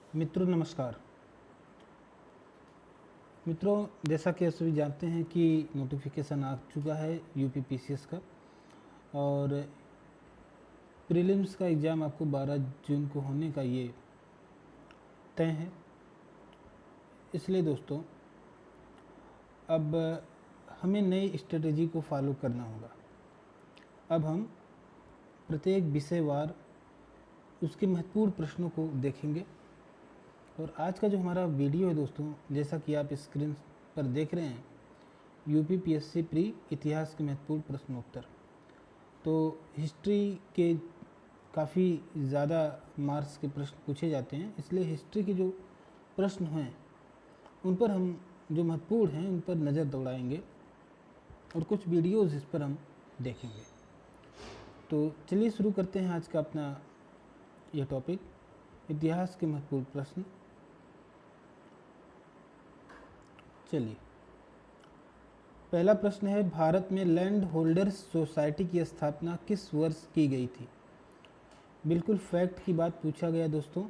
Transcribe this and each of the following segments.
मित्रों नमस्कार। मित्रों, जैसा कि आप सभी जानते हैं कि नोटिफिकेशन आ चुका है यूपीपीसीएस का, और प्रीलिम्स का एग्ज़ाम आपको 12 जून को होने का ये तय है। इसलिए दोस्तों अब हमें नई स्ट्रेटजी को फॉलो करना होगा। अब हम प्रत्येक विषयवार उसके महत्वपूर्ण प्रश्नों को देखेंगे। और आज का जो हमारा वीडियो है दोस्तों, जैसा कि आप स्क्रीन पर देख रहे हैं, यूपीपीएससी प्री इतिहास के महत्वपूर्ण प्रश्नोत्तर। तो हिस्ट्री के काफ़ी ज़्यादा मार्क्स के प्रश्न पूछे जाते हैं, इसलिए हिस्ट्री के जो प्रश्न हैं उन पर हम जो महत्वपूर्ण हैं उन पर नज़र दौड़ाएंगे और कुछ वीडियोज़ इस पर हम देखेंगे। तो चलिए शुरू करते हैं आज का अपना यह टॉपिक, इतिहास के महत्वपूर्ण प्रश्न। चलिए, पहला प्रश्न है, भारत में लैंड होल्डर्स सोसाइटी की स्थापना किस वर्ष की गई थी? बिल्कुल फैक्ट की बात पूछा गया दोस्तों।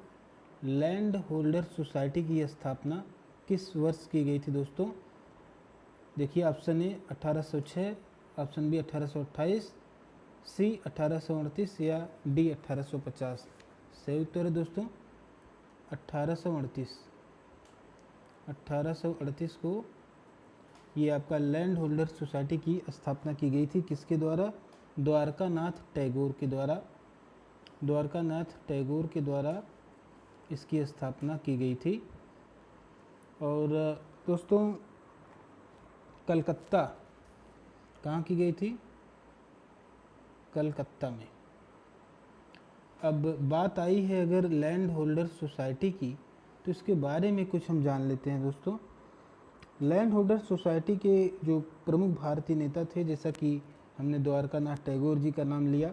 लैंड होल्डर सोसाइटी की स्थापना किस वर्ष की गई थी दोस्तों? देखिए, ऑप्शन ए 1806, ऑप्शन बी 1828, सी 1838 या डी 1850। सही उत्तर है दोस्तों 1838। 1838 को ये आपका लैंड होल्डर सोसाइटी की स्थापना की गई थी। किसके द्वारा? द्वारका नाथ टैगोर के द्वारा। द्वारका नाथ टैगोर के द्वारा इसकी स्थापना की गई थी। और दोस्तों कलकत्ता, कहाँ की गई थी? कलकत्ता में। अब बात आई है अगर लैंड होल्डर सोसाइटी की, तो इसके बारे में कुछ हम जान लेते हैं दोस्तों। लैंड होल्डर सोसाइटी के जो प्रमुख भारतीय नेता थे, जैसा कि हमने द्वारका नाथ टैगोर जी का नाम लिया,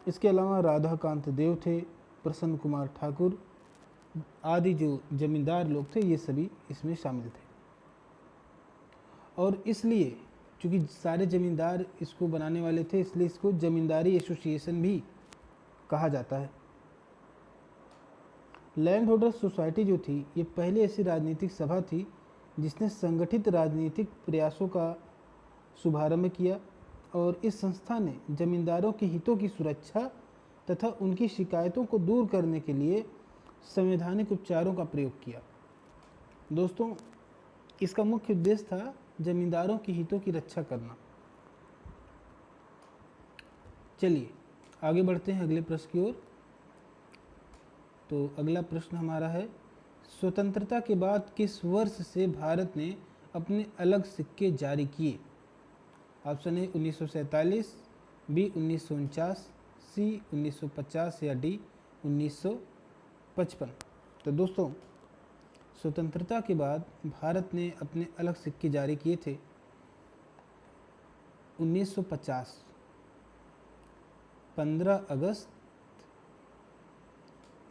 इसके अलावा राधाकांत देव थे, प्रसन्न कुमार ठाकुर आदि जो जमींदार लोग थे, ये सभी इसमें शामिल थे। और इसलिए चूँकि सारे जमींदार इसको बनाने वाले थे, इसलिए इसको जमींदारी एसोसिएशन भी कहा जाता है। लैंड होल्डर सोसाइटी जो थी, ये पहली ऐसी राजनीतिक सभा थी जिसने संगठित राजनीतिक प्रयासों का शुभारंभ किया, और इस संस्था ने जमींदारों के हितों की सुरक्षा तथा उनकी शिकायतों को दूर करने के लिए संवैधानिक उपचारों का प्रयोग किया। दोस्तों, इसका मुख्य उद्देश्य था जमींदारों के हितों की रक्षा करना। चलिए आगे बढ़ते हैं अगले प्रश्न की ओर। तो अगला प्रश्न हमारा है, स्वतंत्रता के बाद किस वर्ष से भारत ने अपने अलग सिक्के जारी किए? ऑप्शन ए 1947, बी 1949, सी 1950 या डी 1955। तो दोस्तों स्वतंत्रता के बाद भारत ने अपने अलग सिक्के जारी किए थे 1950, 15 अगस्त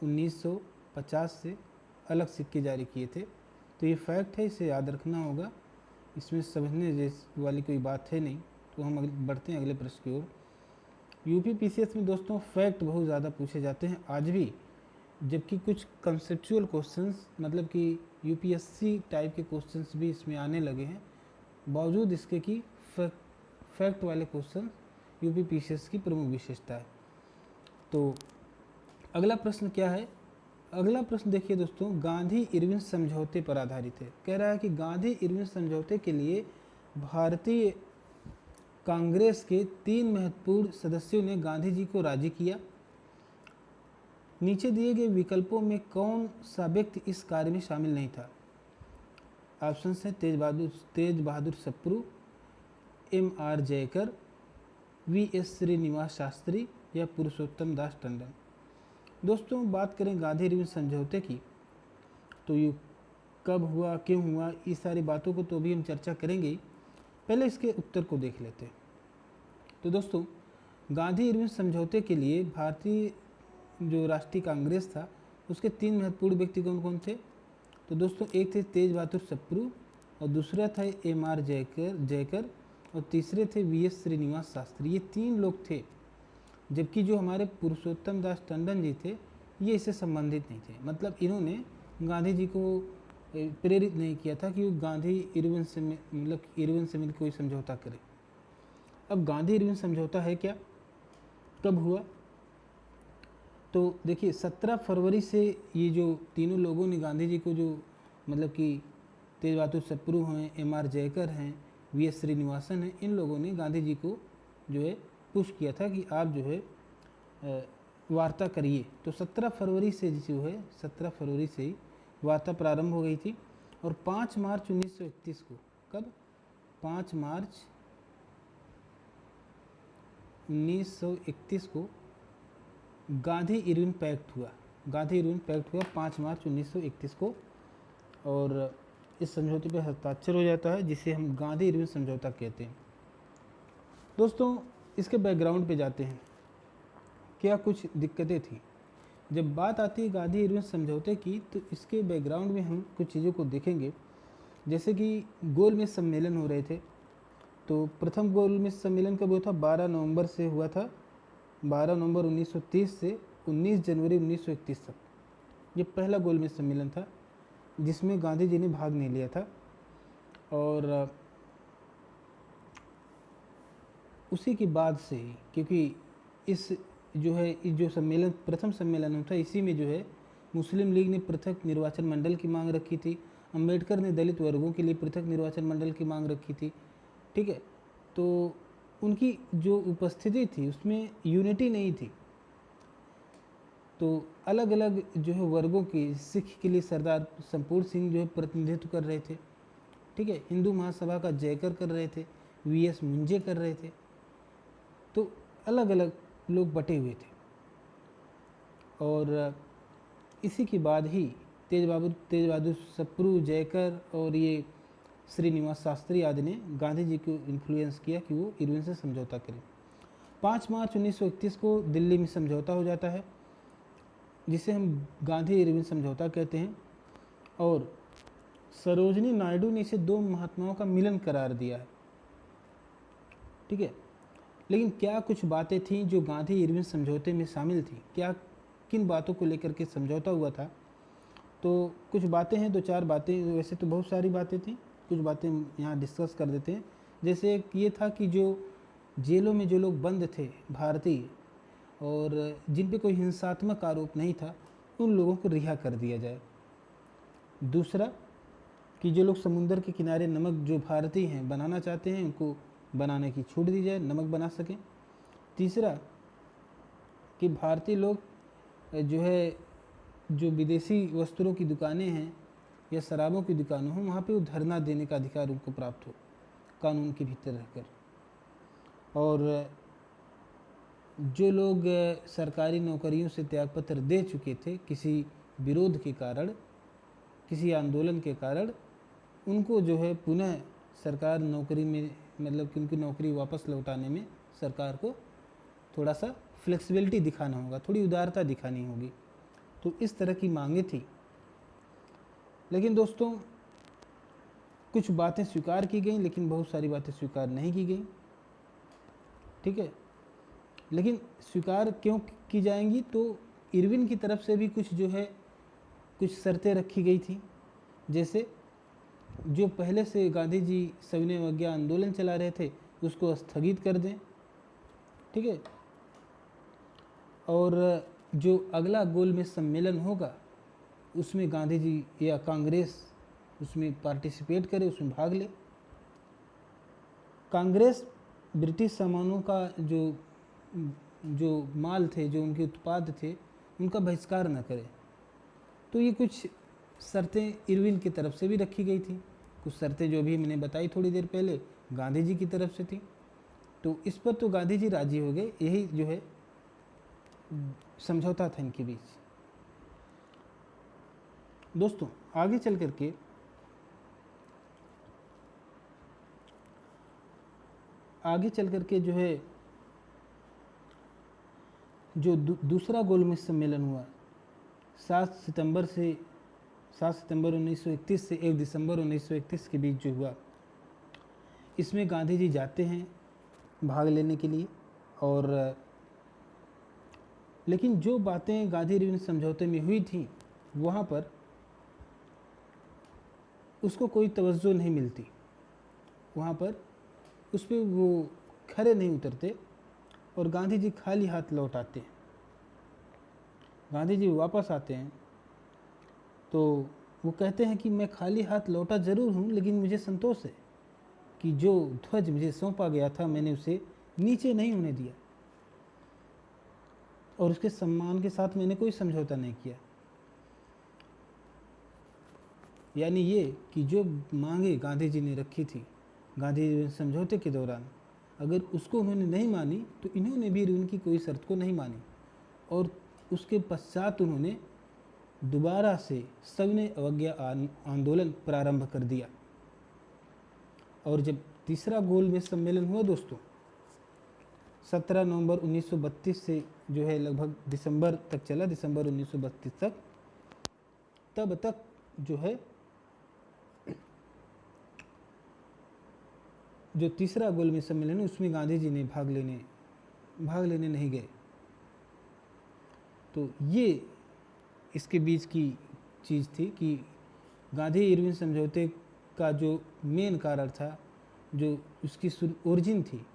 1950 से अलग सिक्के जारी किए थे। तो ये फैक्ट है, इसे याद रखना होगा, इसमें समझने जैसी वाली कोई बात है नहीं। तो हम बढ़ते हैं अगले प्रश्न की ओर। यूपीपीसीएस में दोस्तों फैक्ट बहुत ज़्यादा पूछे जाते हैं आज भी, जबकि कुछ कंसेप्चुअल क्वेश्चंस, मतलब कि यूपीएससी टाइप के क्वेश्चंस भी इसमें आने लगे हैं, बावजूद इसके कि फैक्ट वाले क्वेश्चन यूपीपीसीएस की प्रमुख विशेषता है। तो अगला प्रश्न क्या है? अगला प्रश्न देखिए दोस्तों, गांधी इरविन समझौते पर आधारित है। कह रहा है कि गांधी इरविन समझौते के लिए भारतीय कांग्रेस के 3 महत्वपूर्ण सदस्यों ने गांधी जी को राजी किया। नीचे दिए गए विकल्पों में कौन सा व्यक्ति इस कार्य में शामिल नहीं था? ऑप्शन है तेज बहादुर सप्रू, M.R. जयकर, V.S. श्रीनिवास शास्त्री या पुरुषोत्तम दास टंडन। दोस्तों बात करें गांधी इरविन समझौते की, तो ये कब हुआ, क्यों हुआ, ये सारी बातों को तो भी हम चर्चा करेंगे। पहले इसके उत्तर को देख लेते हैं। तो दोस्तों गांधी इरविन समझौते के लिए भारतीय जो राष्ट्रीय कांग्रेस था, उसके 3 महत्वपूर्ण व्यक्ति कौन कौन थे? तो दोस्तों एक थे तेज बहादुर सप्रू, और दूसरा था M.R. जयकर, और तीसरे थे V.S. श्रीनिवास शास्त्री। ये 3 लोग थे, जबकि जो हमारे पुरुषोत्तम दास टंडन जी थे, ये इससे संबंधित नहीं थे। मतलब इन्होंने गांधी जी को प्रेरित नहीं किया था कि वो गांधी इरविन से मतलब इरविन से मिल कोई समझौता करे। अब गांधी इरविन समझौता है क्या, कब हुआ? तो देखिए 17 फरवरी से ये जो तीनों लोगों ने गांधी जी को जो मतलब कि तेज बहादुर सप्रू हैं, एम.आर. जयकर हैं, वी.एस. श्रीनिवासन हैं, इन लोगों ने गांधी जी को जो है पुश किया था कि आप जो है वार्ता करिए। तो 17 फरवरी से जो है 17 फरवरी से ही वार्ता प्रारंभ हो गई थी और 5 मार्च 1931 को, कब? 5 मार्च 1931 को गांधी इरविन पैक्ट हुआ। गांधी इरविन पैक्ट हुआ 5 मार्च 1931 को और इस समझौते पर हस्ताक्षर हो जाता है, जिसे हम गांधी इरविन समझौता कहते हैं। दोस्तों इसके बैकग्राउंड पे जाते हैं, क्या कुछ दिक्कतें थी। जब बात आती है गांधी इरविन समझौते की, तो इसके बैकग्राउंड में हम कुछ चीज़ों को देखेंगे। जैसे कि गोलमेज सम्मेलन हो रहे थे, तो प्रथम गोलमेज सम्मेलन कब हुआ था? 12 नवंबर से हुआ था, 12 नवंबर 1930 से 19 जनवरी 1931 तक। ये पहला गोलमेज सम्मेलन था जिसमें गांधी जी ने भाग नहीं लिया था। और उसी के बाद से ही, क्योंकि इस जो है इस जो सम्मेलन प्रथम सम्मेलन होता है, इसी में जो है मुस्लिम लीग ने पृथक निर्वाचन मंडल की मांग रखी थी, अंबेडकर ने दलित वर्गों के लिए पृथक निर्वाचन मंडल की मांग रखी थी। ठीक है, तो उनकी जो उपस्थिति थी उसमें यूनिटी नहीं थी। तो अलग अलग जो है वर्गों की, सिख के लिए सरदार संपूर्ण सिंह जो है प्रतिनिधित्व कर रहे थे। ठीक है, हिंदू महासभा का जयकर कर रहे थे, वी.एस. मुंजे कर रहे थे। तो अलग अलग लोग बटे हुए थे और इसी के बाद ही तेज बहादुर सप्रू, जयकर और ये श्रीनिवास शास्त्री आदि ने गांधी जी को इन्फ्लुएंस किया कि वो इरविन से समझौता करें। 5 मार्च 1931 को दिल्ली में समझौता हो जाता है, जिसे हम गांधी इरविन समझौता कहते हैं। और सरोजनी नायडू ने इसे दो महात्माओं का मिलन करार दिया है। ठीक है, लेकिन क्या कुछ बातें थीं जो गांधी इरविन समझौते में शामिल थी? क्या किन बातों को लेकर के समझौता हुआ था? तो कुछ बातें हैं, 2-4 बातें, वैसे तो बहुत सारी बातें थी, कुछ बातें यहाँ डिस्कस कर देते हैं। जैसे एक ये था कि जो जेलों में जो लोग बंद थे भारतीय और जिन पे कोई हिंसात्मक आरोप नहीं था, उन लोगों को रिहा कर दिया जाए। दूसरा कि जो लोग समुंदर के किनारे नमक जो भारतीय हैं बनाना चाहते हैं, उनको बनाने की छूट दी जाए, नमक बना सकें। तीसरा कि भारतीय लोग जो है जो विदेशी वस्त्रों की दुकानें हैं या शराबों की दुकानें हों, वहाँ पे वो धरना देने का अधिकार उनको प्राप्त हो कानून के भीतर रहकर। और जो लोग सरकारी नौकरियों से त्यागपत्र दे चुके थे किसी विरोध के कारण, किसी आंदोलन के कारण, उनको जो है पुनः सरकार नौकरी में मतलब कि उनकी नौकरी वापस लौटाने में सरकार को थोड़ा सा फ्लेक्सिबिलिटी दिखाना होगा, थोड़ी उदारता दिखानी होगी। तो इस तरह की मांगें थी। लेकिन दोस्तों कुछ बातें स्वीकार की गई, लेकिन बहुत सारी बातें स्वीकार नहीं की गई। ठीक है, लेकिन स्वीकार क्यों की जाएंगी? तो इरविन की तरफ से भी कुछ जो है कुछ शर्तें रखी गई थी। जैसे जो पहले से गांधी जी सविनय अवज्ञा आंदोलन चला रहे थे उसको स्थगित कर दें। ठीक है, और जो अगला गोलमेज सम्मेलन होगा उसमें गांधी जी या कांग्रेस उसमें पार्टिसिपेट करे, उसमें भाग ले। कांग्रेस ब्रिटिश सामानों का जो माल थे, जो उनके उत्पाद थे, उनका बहिष्कार न करे। तो ये कुछ शर्तें इरविन की तरफ से भी रखी गई थी। कुछ शर्तें जो भी मैंने बताई थोड़ी देर पहले गांधी जी की तरफ से थी। तो इस पर तो गांधी जी राजी हो गए। यही जो है समझौता था इनके बीच। दोस्तों आगे चल करके जो है जो दूसरा गोलमेज सम्मेलन हुआ 7 सितंबर 1931 से 1 दिसंबर 1931 के बीच जो हुआ, इसमें गांधी जी जाते हैं भाग लेने के लिए। और लेकिन जो बातें गांधी इरविन समझौते में हुई थी, वहाँ पर उसको कोई तवज्जो नहीं मिलती वहाँ पर, उस पर वो खरे नहीं उतरते और गांधी जी खाली हाथ लौट आते हैं। गांधी जी वापस आते हैं तो वो कहते हैं कि मैं खाली हाथ लौटा ज़रूर हूँ, लेकिन मुझे संतोष है कि जो ध्वज मुझे सौंपा गया था मैंने उसे नीचे नहीं होने दिया और उसके सम्मान के साथ मैंने कोई समझौता नहीं किया। यानी ये कि जो मांगे गांधी जी ने रखी थी गांधी समझौते के दौरान, अगर उसको उन्होंने नहीं मानी तो इन्होंने भी उनकी कोई शर्त को नहीं मानी और उसके पश्चात उन्होंने दोबारा से सविनय अवज्ञा आंदोलन प्रारंभ कर दिया। और जब तीसरा गोलमेज सम्मेलन हुआ दोस्तों 17 नवंबर 1932 से जो है लगभग दिसंबर तक चला, दिसंबर 1932 तक, तब तक जो है जो तीसरा गोलमेज सम्मेलन है उसमें गांधी जी ने भाग लेने नहीं गए। तो ये इसके बीच की चीज़ थी कि गांधी इरविन समझौते का जो मेन कारण था, जो उसकी ओरिजिन थी,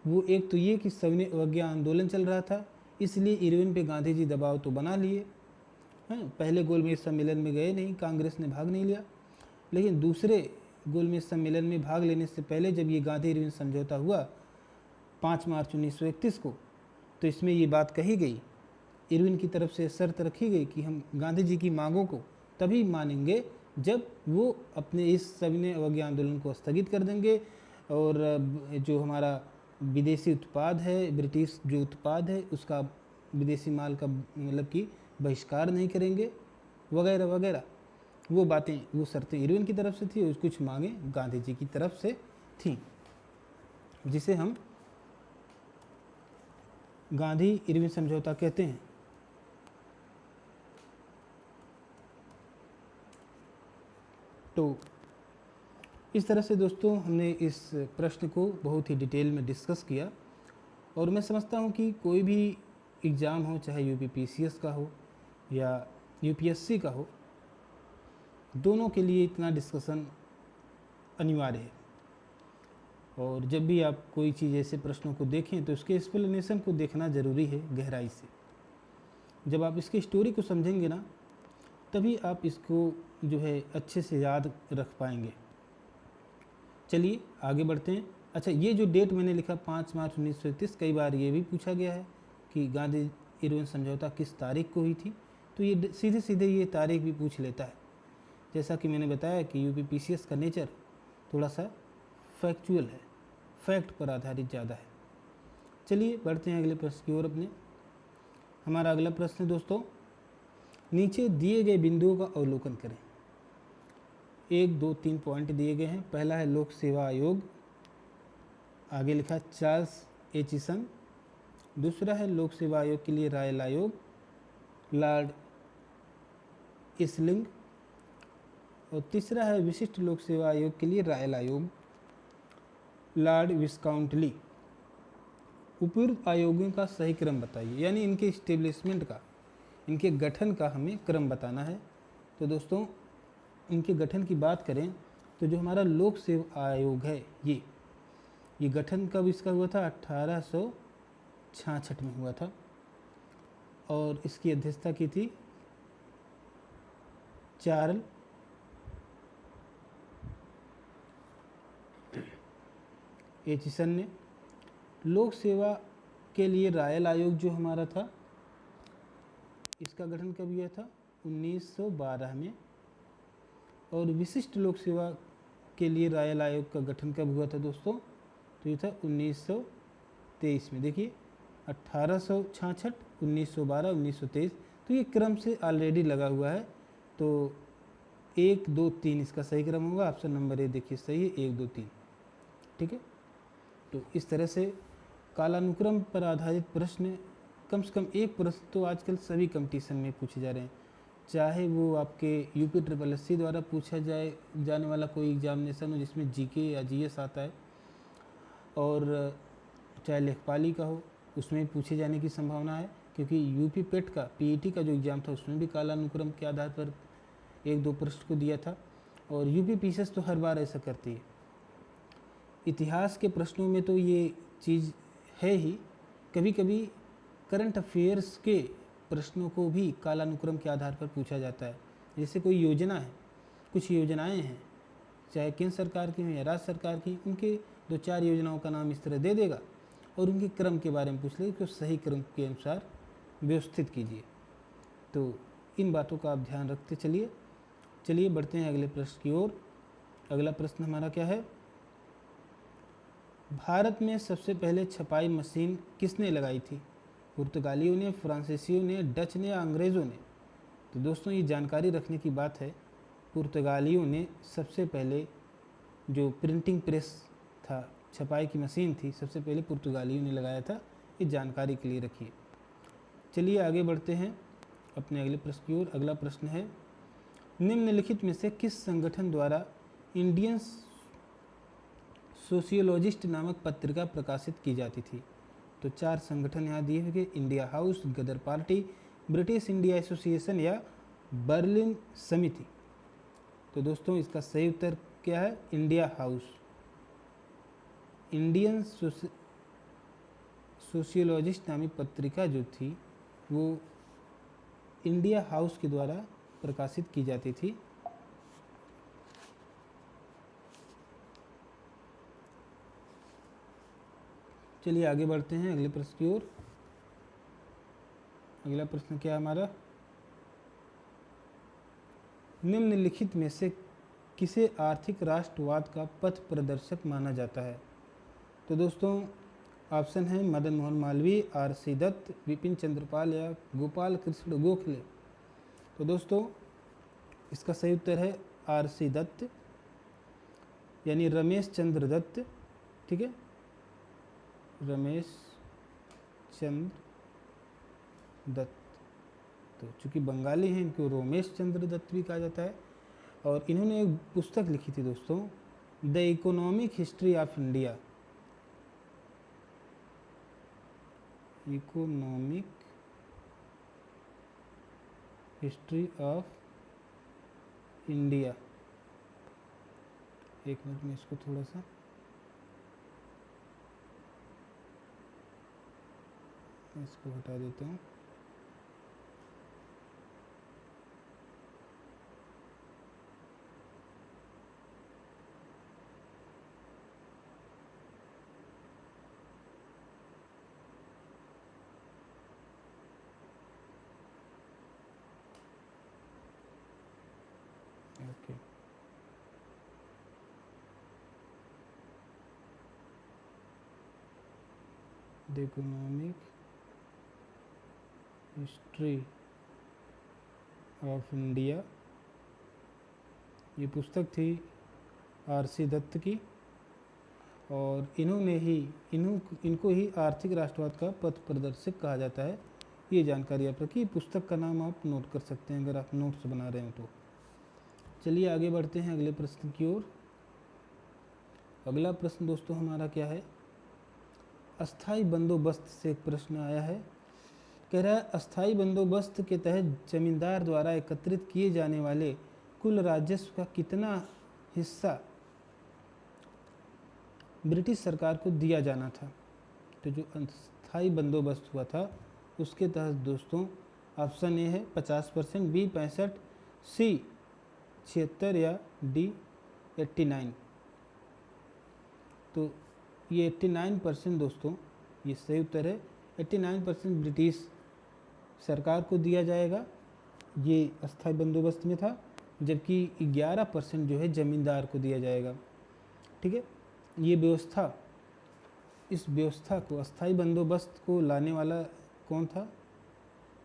वो एक तो ये कि सविनय अवज्ञा आंदोलन चल रहा था, इसलिए इरविन पे गांधी जी दबाव तो बना लिए हैं। पहले गोलमेज सम्मेलन में गए नहीं, कांग्रेस ने भाग नहीं लिया, लेकिन दूसरे गोलमेज सम्मेलन में भाग लेने से पहले जब ये गांधी इरविन समझौता हुआ 5 मार्च 1931 को, तो इसमें ये बात कही गई, इरविन की तरफ से शर्त रखी गई कि हम गांधी जी की मांगों को तभी मानेंगे जब वो अपने इस सविनय अवज्ञा आंदोलन को स्थगित कर देंगे और जो हमारा विदेशी उत्पाद है, ब्रिटिश जो उत्पाद है उसका विदेशी माल का मतलब कि बहिष्कार नहीं करेंगे वगैरह वगैरह। वो बातें, वो शर्तें इरविन की तरफ से थी और कुछ मांगें गांधी जी की तरफ से थी, जिसे हम गांधी इरविन समझौता कहते हैं। तो इस तरह से दोस्तों हमने इस प्रश्न को बहुत ही डिटेल में डिस्कस किया और मैं समझता हूँ कि कोई भी एग्ज़ाम हो, चाहे यूपीपीसीएस का हो या यूपीएससी का हो, दोनों के लिए इतना डिस्कशन अनिवार्य है। और जब भी आप कोई चीज़ ऐसे प्रश्नों को देखें तो उसके एक्सप्लेनेशन को देखना ज़रूरी है गहराई से। जब आप इसकी स्टोरी को समझेंगे ना, तभी आप इसको जो है अच्छे से याद रख पाएंगे। चलिए आगे बढ़ते हैं। अच्छा, ये जो डेट मैंने लिखा 5 मार्च 1931, कई बार ये भी पूछा गया है कि गांधी इरविन समझौता किस तारीख को हुई थी, तो ये सीधे सीधे ये तारीख भी पूछ लेता है। जैसा कि मैंने बताया कि यूपीपीसीएस का नेचर थोड़ा सा फैक्चुअल है, फैक्ट पर आधारित ज़्यादा है। चलिए बढ़ते हैं अगले प्रश्न की ओर अपने। हमारा अगला प्रश्न दोस्तों, नीचे दिए गए बिंदुओं का अवलोकन करें। 1, 2, 3 पॉइंट दिए गए हैं। पहला है लोक सेवा आयोग, आगे लिखा चार्ल्स एचिसन। दूसरा है लोक सेवा आयोग के लिए रॉयल आयोग, लॉर्ड इसलिंग। और तीसरा है विशिष्ट लोक सेवा आयोग के लिए रॉयल आयोग, लॉर्ड विस्काउंटली। उपयुक्त आयोगों का सही क्रम बताइए, यानी इनके इस्टेब्लिशमेंट का, इनके गठन का हमें क्रम बताना है। तो दोस्तों इनके गठन की बात करें तो जो हमारा लोक सेवा आयोग है ये गठन कब इसका हुआ था? 1866 में हुआ था और इसकी अध्यक्षता की थी चार्ल्स एचिसन ने। लोक सेवा के लिए रॉयल आयोग जो हमारा था, इसका गठन कब हुआ था? 1912 में। और विशिष्ट लोक सेवा के लिए रॉयल आयोग का गठन कब हुआ था दोस्तों? तो ये था 1923 में। देखिए 1866, 1912, 1923, तो ये क्रम से ऑलरेडी लगा हुआ है। तो 1, 2, 3 इसका सही क्रम होगा। ऑप्शन नंबर ए देखिए सही है, 1, 2, 3। ठीक है, तो इस तरह से कालानुक्रम पर आधारित प्रश्न, कम से कम एक प्रश्न तो आजकल सभी कंपटीशन में पूछे जा रहे हैं, चाहे वो आपके UPSSC द्वारा पूछा जाने वाला कोई एग्जामिनेशन हो जिसमें जीके या जीएस आता है, और चाहे लेखपाली का हो, उसमें पूछे जाने की संभावना है, क्योंकि यूपी पेट का PET का जो एग्ज़ाम था उसमें भी कालानुक्रम के आधार पर 1-2 प्रश्न को दिया था। और यूपी पीसीएस तो हर बार ऐसा करती है। इतिहास के प्रश्नों में तो ये चीज़ है ही, कभी कभी करंट अफेयर्स के प्रश्नों को भी कालानुक्रम के आधार पर पूछा जाता है। जैसे कोई योजना है, कुछ योजनाएं हैं, चाहे केंद्र सरकार की हो या राज्य सरकार की, उनके 2-4 योजनाओं का नाम इस तरह दे देगा और उनके क्रम के बारे में पूछ लेगा कि सही क्रम के अनुसार व्यवस्थित कीजिए। तो इन बातों का आप ध्यान रखते चलिए बढ़ते हैं अगले प्रश्न की ओर। अगला प्रश्न हमारा क्या है, भारत में सबसे पहले छपाई मशीन किसने लगाई थी? पुर्तगालियों ने, फ्रांसीसियों ने, डच ने या अंग्रेज़ों ने? तो दोस्तों ये जानकारी रखने की बात है, पुर्तगालियों ने सबसे पहले जो प्रिंटिंग प्रेस था, छपाई की मशीन थी, सबसे पहले पुर्तगालियों ने लगाया था। इस जानकारी के लिए रखिए। चलिए आगे बढ़ते हैं अपने अगले प्रश्न की ओर। अगला प्रश्न है, निम्नलिखित में से किस संगठन द्वारा इंडियन सोशियोलॉजिस्ट नामक पत्रिका प्रकाशित की जाती थी? तो 4 संगठन यहाँ दिए हुए, इंडिया हाउस, गदर पार्टी, ब्रिटिश इंडिया एसोसिएशन या बर्लिन समिति। तो दोस्तों इसका सही उत्तर क्या है? India house. इंडियन सोशियोलॉजिस्ट नामक पत्रिका जो थी वो इंडिया हाउस के द्वारा प्रकाशित की जाती थी। चलिए आगे बढ़ते हैं अगले प्रश्न की ओर। अगला प्रश्न क्या है हमारा, निम्नलिखित में से किसे आर्थिक राष्ट्रवाद का पथ प्रदर्शक माना जाता है? तो दोस्तों ऑप्शन है मदन मोहन मालवीय, आर.सी. दत्त, विपिन चंद्र पाल या गोपाल कृष्ण गोखले। तो दोस्तों इसका सही उत्तर है आर.सी. दत्त, यानी रमेश चंद्र दत्त। ठीक है, रमेश चंद्र दत्त। तो चूँकि बंगाली हैं, इनको रोमेश चंद्र दत्त भी कहा जाता है। और इन्होंने एक पुस्तक लिखी थी दोस्तों, the economic history of India. Economic history of India. एक मिनट में इसको थोड़ा सा इसको हटा देता हूँ। Okay, the economic history of India, ये पुस्तक थी आर.सी. दत्त की। और इनको ही आर्थिक राष्ट्रवाद का पथ प्रदर्शक कहा जाता है। ये जानकारी आप रखिए, पुस्तक का नाम आप नोट कर सकते हैं अगर आप नोट्स बना रहे हो तो। चलिए आगे बढ़ते हैं अगले प्रश्न की ओर। अगला प्रश्न दोस्तों हमारा क्या है, अस्थाई बंदोबस्त से एक प्रश्न आया है। कह रहा है, अस्थाई बंदोबस्त के तहत जमींदार द्वारा एकत्रित किए जाने वाले कुल राजस्व का कितना हिस्सा ब्रिटिश सरकार को दिया जाना था? तो जो अस्थाई बंदोबस्त हुआ था उसके तहत दोस्तों ऑप्शन ए है 50%, बी 65%, सी 76% या डी 89%। तो ये 89% दोस्तों ये सही उत्तर है। 89% ब्रिटिश सरकार को दिया जाएगा, ये अस्थाई बंदोबस्त में था, जबकि 11% जो है ज़मींदार को दिया जाएगा। ठीक है, ये व्यवस्था, इस व्यवस्था को, अस्थाई बंदोबस्त को लाने वाला कौन था?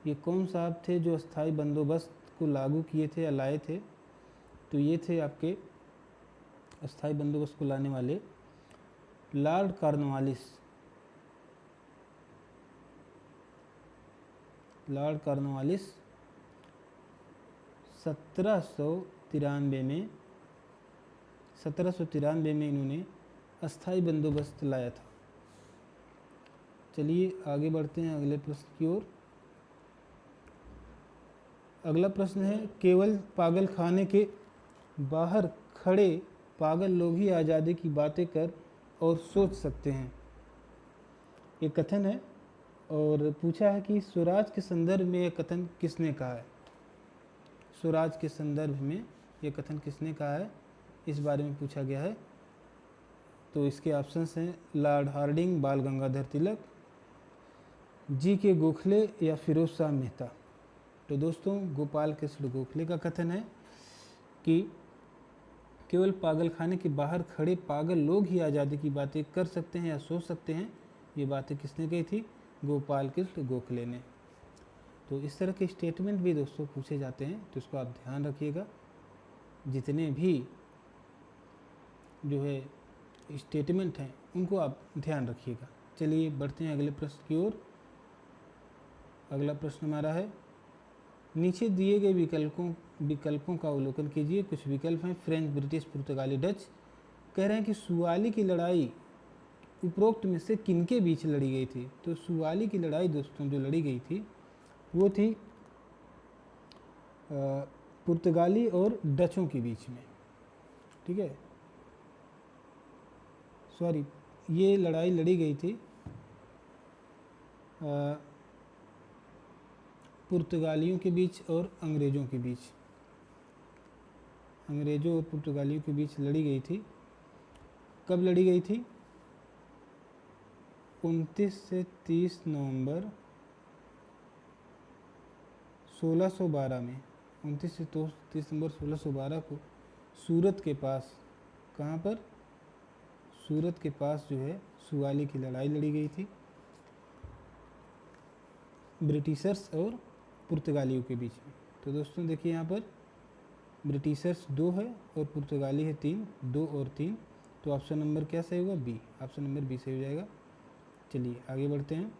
ये कौन साहब थे जो अस्थाई बंदोबस्त को लागू किए थे या लाए थे? तो ये थे आपके अस्थाई बंदोबस्त को लाने वाले लॉर्ड कॉर्नवालिस। लॉर्ड कॉर्नवालिस 1793 में इन्होंने अस्थाई बंदोबस्त लाया था। चलिए आगे बढ़ते हैं अगले प्रश्न की ओर। अगला प्रश्न है, केवल पागल खाने के बाहर खड़े पागल लोग ही आज़ादी की बातें कर और सोच सकते हैं। ये कथन है और पूछा है कि स्वराज के संदर्भ में यह कथन किसने कहा है। स्वराज के संदर्भ में यह कथन किसने कहा है, इस बारे में पूछा गया है। तो इसके ऑप्शंस हैं लॉर्ड हार्डिंग, बाल गंगाधर तिलक, जी.के. गोखले या फिरोज शाह मेहता। तो दोस्तों गोपाल कृष्ण गोखले का कथन है कि केवल पागलखाने के बाहर खड़े पागल लोग ही आज़ादी की बातें कर सकते हैं या सोच सकते हैं। ये बातें किसने कही थी? गोपाल कृष्ण गोखले ने। तो इस तरह के स्टेटमेंट भी दोस्तों पूछे जाते हैं, तो इसको आप ध्यान रखिएगा। जितने भी जो है स्टेटमेंट हैं उनको आप ध्यान रखिएगा। चलिए बढ़ते हैं अगले प्रश्न की ओर। अगला प्रश्न हमारा है, नीचे दिए गए विकल्पों का अवलोकन कीजिए। कुछ विकल्प हैं फ्रेंच, ब्रिटिश, पुर्तगाली, डच। कह रहे हैं कि सुवाली की लड़ाई उपरोक्त में से किनके बीच लड़ी गई थी? तो सुवाली की लड़ाई दोस्तों जो लड़ी गई थी वो थी पुर्तगाली और डचों के बीच में। ठीक है, सॉरी, ये लड़ाई लड़ी गई थी पुर्तगालियों के बीच और अंग्रेज़ों के बीच। अंग्रेज़ों और पुर्तगालियों के बीच लड़ी गई थी। कब लड़ी गई थी? 29 से 30 नवंबर 1612 में। 29 से 30 नवंबर 1612 को सूरत के पास, कहाँ पर? सूरत के पास जो है सुवाली की लड़ाई लड़ी गई थी ब्रिटिशर्स और पुर्तगालियों के बीच में। तो दोस्तों देखिए यहाँ पर ब्रिटिशर्स 2 है और पुर्तगाली है 3, 2 और 3। तो ऑप्शन नंबर क्या सही होगा? बी। ऑप्शन नंबर बी सही हो जाएगा। चलिए आगे बढ़ते हैं।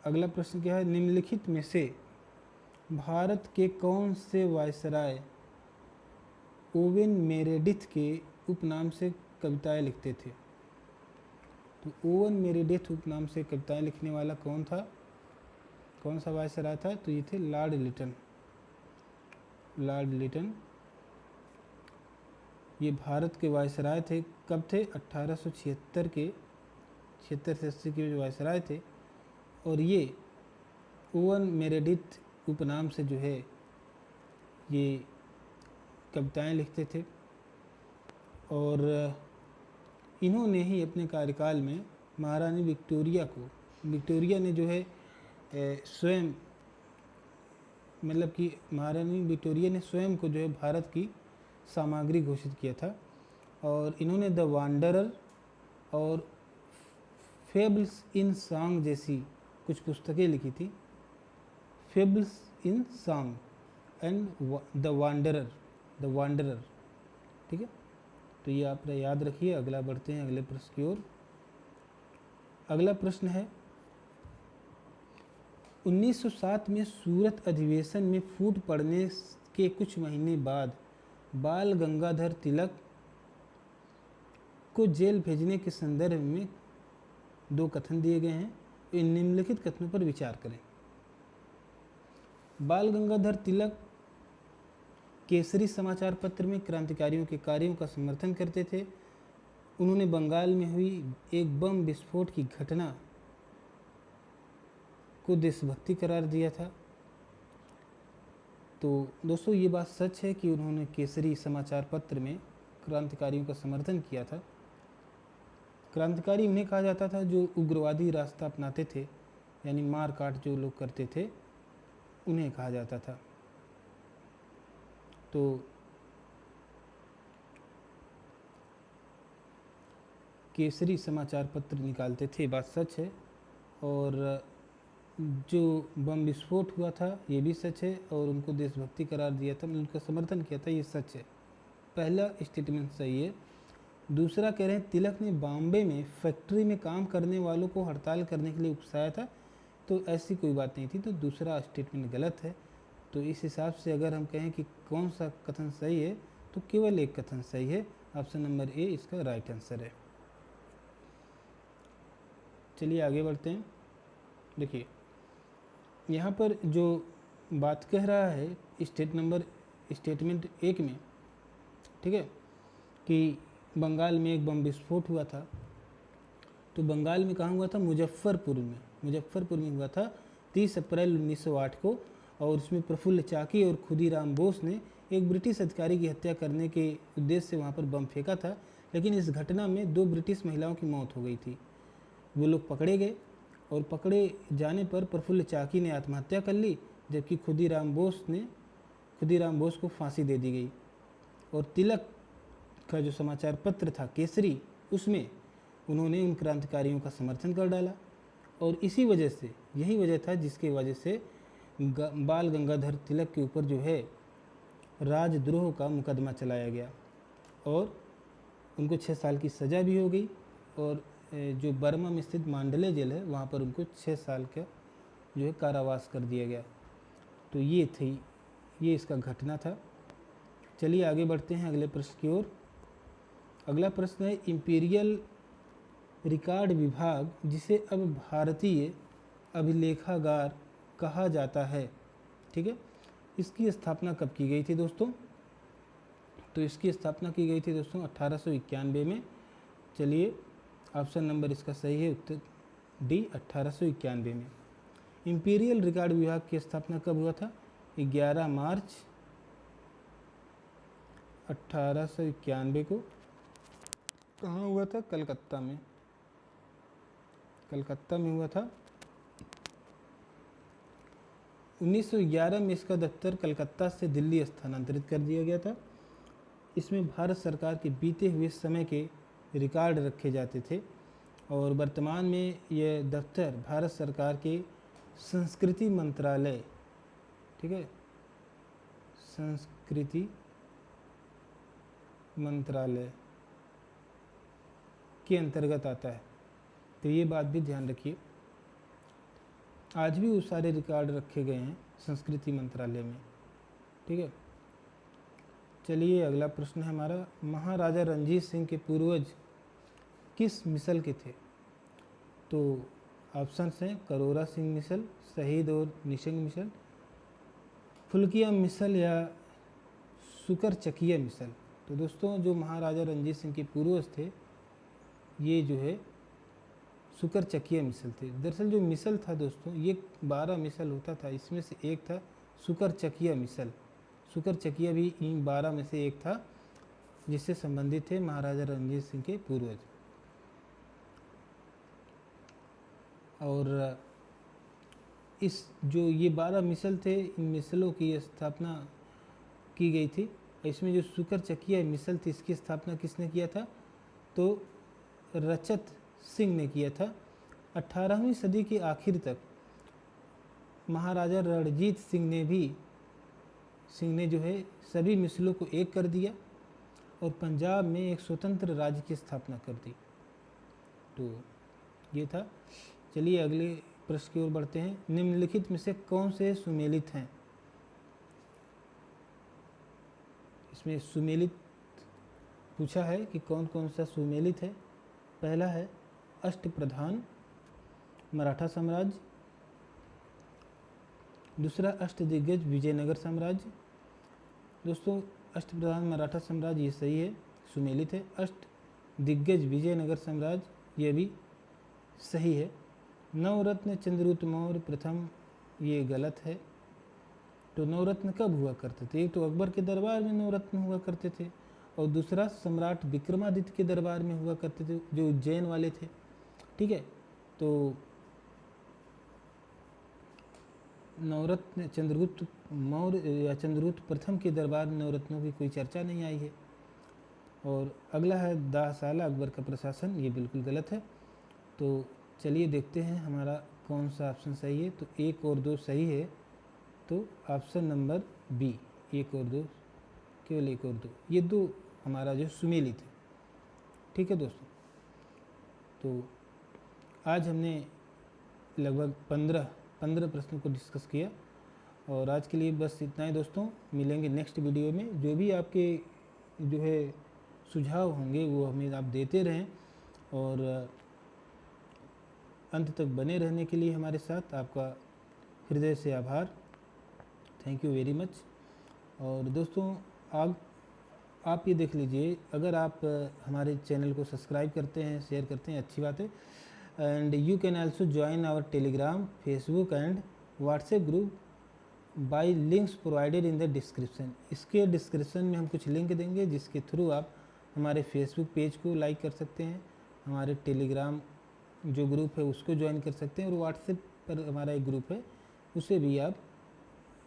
अगला प्रश्न क्या है, निम्नलिखित में से भारत के कौन से वायसराय ओवेन मेरेडिथ के उपनाम से कविताएं लिखते थे? तो ओवन मेरेडिथ उपनाम से कविताएं लिखने वाला कौन था? कौन सा वायसराय था? तो ये थे लॉर्ड लिटन। लॉर्ड लिटन ये भारत के वायसराय थे। कब थे? 1876 के 76 से 80 के जो वायसराय थे। और ये ओवन मेरेडिथ उपनाम से जो है ये कविताएं लिखते थे। और इन्होंने ही अपने कार्यकाल में महारानी विक्टोरिया ने जो है स्वयं, मतलब कि महारानी विक्टोरिया ने स्वयं को जो है भारत की सामग्री घोषित किया था। और इन्होंने द वांडरर और फेबल्स इन सॉन्ग जैसी कुछ पुस्तकें लिखी थी। Fables in song and the wanderer. ठीक है, तो ये आप याद रखिए। अगला बढ़ते हैं अगले प्रश्न की ओर। अगला प्रश्न है, 1907 में सूरत अधिवेशन में फूट पड़ने के कुछ महीने बाद बाल गंगाधर तिलक को जेल भेजने के संदर्भ में 2 कथन दिए गए हैं। इन निम्नलिखित कथनों पर विचार करें। बाल गंगाधर तिलक केसरी समाचार पत्र में क्रांतिकारियों के कार्यों का समर्थन करते थे। उन्होंने बंगाल में हुई एक बम विस्फोट की घटना को देशभक्ति करार दिया था। तो दोस्तों ये बात सच है कि उन्होंने केसरी समाचार पत्र में क्रांतिकारियों का समर्थन किया था। क्रांतिकारी उन्हें कहा जाता था जो उग्रवादी रास्ता अपनाते थे, यानी मार काट जो लोग करते थे उन्हें कहा जाता था। तो केसरी समाचार पत्र निकालते थे, बात सच है। और जो बम विस्फोट हुआ था ये भी सच है। और उनको देशभक्ति करार दिया था, उनका समर्थन किया था, ये सच है। पहला स्टेटमेंट सही है। दूसरा कह रहे हैं तिलक ने बॉम्बे में फैक्ट्री में काम करने वालों को हड़ताल करने के लिए उकसाया था। तो ऐसी कोई बात नहीं थी। तो दूसरा स्टेटमेंट गलत है। तो इस हिसाब से अगर हम कहें कि कौन सा कथन सही है तो केवल एक कथन सही है। ऑप्शन नंबर ए इसका राइट आंसर है। चलिए आगे बढ़ते हैं। देखिए यहाँ पर जो बात कह रहा है स्टेटमेंट 1 में, ठीक है, कि बंगाल में एक बम विस्फोट हुआ था। तो बंगाल में कहाँ हुआ था? मुजफ्फरपुर में हुआ था 30 अप्रैल 1908 को। और उसमें प्रफुल्ल चाकी और खुदीराम बोस ने एक ब्रिटिश अधिकारी की हत्या करने के उद्देश्य से वहाँ पर बम फेंका था। लेकिन इस घटना में 2 ब्रिटिश महिलाओं की मौत हो गई थी। वो लोग पकड़े गए और पकड़े जाने पर प्रफुल्ल चाकी ने आत्महत्या कर ली, जबकि खुदीराम बोस को फांसी दे दी गई। और तिलक का जो समाचार पत्र था केसरी, उसमें उन्होंने उन क्रांतिकारियों का समर्थन कर डाला। और इसी वजह से, यही वजह था जिसकी वजह से बाल गंगाधर तिलक के ऊपर जो है राजद्रोह का मुकदमा चलाया गया और उनको 6 साल की सज़ा भी हो गई। और जो बर्मा में स्थित मांडले जेल है वहाँ पर उनको 6 साल का जो है कारावास कर दिया गया। तो ये इसका घटना था। चलिए आगे बढ़ते हैं अगले प्रश्न की ओर। अगला प्रश्न है, इंपीरियल रिकॉर्ड विभाग, जिसे अब भारतीय अभिलेखागार कहा जाता है, ठीक है, इसकी स्थापना कब की गई थी दोस्तों? तो इसकी स्थापना की गई थी दोस्तों 1891 में। चलिए ऑप्शन नंबर इसका सही है, उत्तर डी 1891 में। इंपीरियल रिकॉर्ड विभाग की स्थापना कब हुआ था? 11 मार्च 1891 को। कहाँ हुआ था? कलकत्ता में हुआ था। 1911 में इसका दफ्तर कलकत्ता से दिल्ली स्थानांतरित कर दिया गया था। इसमें भारत सरकार के बीते हुए समय के रिकॉर्ड रखे जाते थे और वर्तमान में यह दफ्तर भारत सरकार के संस्कृति मंत्रालय, ठीक है, संस्कृति मंत्रालय के अंतर्गत आता है। तो ये बात भी ध्यान रखिए, आज भी वो सारे रिकॉर्ड रखे गए हैं संस्कृति मंत्रालय में, ठीक है। चलिए अगला प्रश्न है हमारा, महाराजा रणजीत सिंह के पूर्वज किस मिसल के थे? तो ऑप्शंस हैं करोरा सिंह मिसल, शहीद और निशंग मिसल, फुल्किया मिसल या सुकर चकिया मिसल। तो दोस्तों जो महाराजा रणजीत सिंह के पूर्वज थे ये जो है सुकर चकिया मिसल थे। दरअसल जो मिसल था दोस्तों ये 12 मिसल होता था, इसमें से एक था सुकर चकिया मिसल। सुकर चकिया भी इन 12 में से एक था जिससे संबंधित थे महाराजा रणजीत सिंह के पूर्वज। और इस जो ये 12 मिसल थे, इन मिसलों की स्थापना की गई थी। इसमें जो सुकर चकिया मिसल थी इसकी स्थापना किसने किया था? तो रचत सिंह ने किया था। 18वीं सदी के आखिर तक महाराजा रणजीत सिंह ने जो है सभी मिसलों को एक कर दिया और पंजाब में एक स्वतंत्र राज्य की स्थापना कर दी। तो ये था। चलिए अगले प्रश्न की ओर बढ़ते हैं। निम्नलिखित में से कौन से सुमेलित हैं? इसमें सुमेलित पूछा है कि कौन कौन सा सुमेलित है। पहला है अष्टप्रधान मराठा साम्राज्य, दूसरा अष्टदिग्गज विजयनगर साम्राज्य। दोस्तों अष्टप्रधान मराठा साम्राज्य ये सही है, सुमेलित है। अष्टदिग्गज विजयनगर साम्राज्य ये भी सही है। नवरत्न चंद्रगुप्त मौर्य प्रथम ये गलत है। तो नवरत्न कब हुआ करते थे? एक तो अकबर के दरबार में नवरत्न हुआ करते थे और दूसरा सम्राट विक्रमादित्य के दरबार में हुआ करते थे जो उज्जैन वाले थे, ठीक है। तो नवरत्न चंद्रगुप्त मौर्य या चंद्रगुप्त प्रथम के दरबार में नवरत्नों की कोई चर्चा नहीं आई है। और अगला है दाहसाला अकबर का प्रशासन, ये बिल्कुल गलत है। तो चलिए देखते हैं हमारा कौन सा ऑप्शन सही है। तो 1 और 2 सही है, तो ऑप्शन नंबर बी 1 और 2, केवल 1 और 2, ये 2 हमारा जो सुमेलित है, ठीक है दोस्तों। तो आज हमने लगभग 15 प्रश्नों को डिस्कस किया और आज के लिए बस इतना ही दोस्तों। मिलेंगे नेक्स्ट वीडियो में। जो भी आपके जो है सुझाव होंगे वो हमें आप देते रहें और अंत तक बने रहने के लिए हमारे साथ आपका हृदय से आभार। Thank you very much. और दोस्तों आप ये देख लीजिए, अगर आप हमारे चैनल को सब्सक्राइब करते हैं, शेयर करते हैं, अच्छी बात है। And you can also join our Telegram, Facebook and WhatsApp group by links provided in the description. इसके डिस्क्रिप्शन में हम कुछ लिंक देंगे जिसके थ्रू आप हमारे फेसबुक पेज को लाइक कर सकते हैं, हमारे टेलीग्राम जो ग्रुप है उसको ज्वाइन कर सकते हैं, और व्हाट्सएप पर हमारा एक ग्रुप है उसे भी आप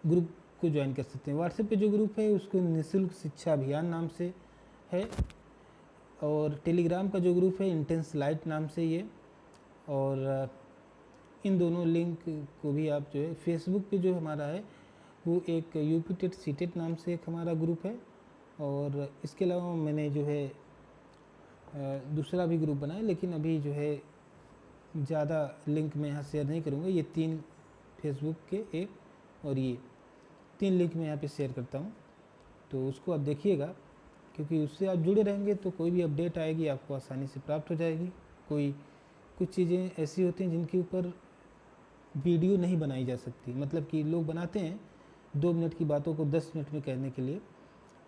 ग्रुप को ज्वाइन कर सकते हैं। व्हाट्सएप पे जो ग्रुप है उसको निःशुल्क शिक्षा अभियान नाम से है, और टेलीग्राम का जो ग्रुप है इंटेंस लाइट नाम से ये। और इन दोनों लिंक को भी आप जो है, फेसबुक पे जो हमारा है वो एक यूपी टेट सीटेट नाम से एक हमारा ग्रुप है, और इसके अलावा मैंने जो है दूसरा भी ग्रुप बनाया, लेकिन अभी जो है ज़्यादा लिंक मैं यहाँ शेयर नहीं करूँगा। ये 3 फेसबुक के एक और ये 3 लिंक मैं यहाँ पे शेयर करता हूँ, तो उसको आप देखिएगा, क्योंकि उससे आप जुड़े रहेंगे तो कोई भी अपडेट आएगी आपको आसानी से प्राप्त हो जाएगी। कुछ चीज़ें ऐसी होती हैं जिनके ऊपर वीडियो नहीं बनाई जा सकती, मतलब कि लोग बनाते हैं 2 मिनट की बातों को 10 मिनट में कहने के लिए,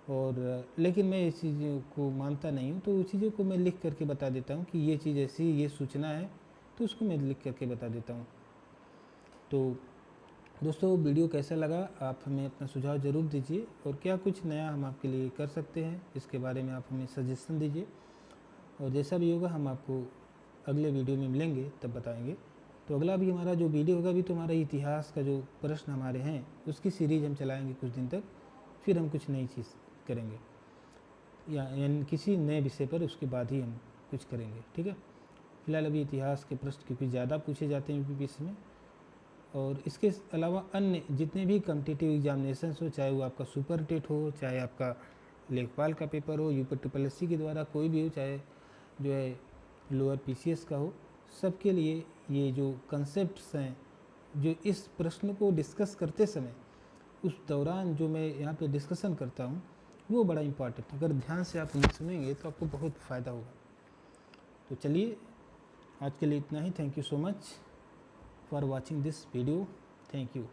और लेकिन मैं इस चीज़ों को मानता नहीं हूँ, तो उस चीज़ों को मैं लिख करके बता देता हूँ कि ये चीज़ ऐसी, ये सूचना है, तो उसको मैं लिख करके बता देता हूँ। तो दोस्तों वीडियो कैसा लगा आप हमें अपना सुझाव ज़रूर दीजिए, और क्या कुछ नया हम आपके लिए कर सकते हैं इसके बारे में आप हमें सजेशन दीजिए, और जैसा भी होगा हम आपको अगले वीडियो में मिलेंगे तब बताएंगे। तो अगला भी हमारा जो वीडियो होगा भी तो हमारा इतिहास का जो प्रश्न हमारे हैं उसकी सीरीज हम चलाएंगे कुछ दिन तक, फिर हम कुछ नई चीज़ करेंगे यानी किसी नए विषय पर, उसके बाद ही हम कुछ करेंगे, ठीक है। फिलहाल अभी इतिहास के प्रश्न क्योंकि ज़्यादा पूछे जाते हैं यूपीपीएससी में, और इसके अलावा अन्य जितने भी कॉम्पिटिटिव एग्जामिनेशंस हो, चाहे वो आपका सुपर टेट हो, चाहे आपका लेखपाल का पेपर हो, यूपी SSS के द्वारा कोई भी हो, चाहे जो है लोअर PCS का हो, सबके लिए ये जो कंसेप्ट्स हैं जो इस प्रश्न को डिस्कस करते समय उस दौरान जो मैं यहाँ पे डिस्कशन करता हूँ वो बड़ा इम्पॉर्टेंट है। अगर ध्यान से आप उन्हें सुनेंगे तो आपको बहुत फ़ायदा होगा। तो चलिए आज के लिए इतना ही। Thank you so much for watching this video. Thank you.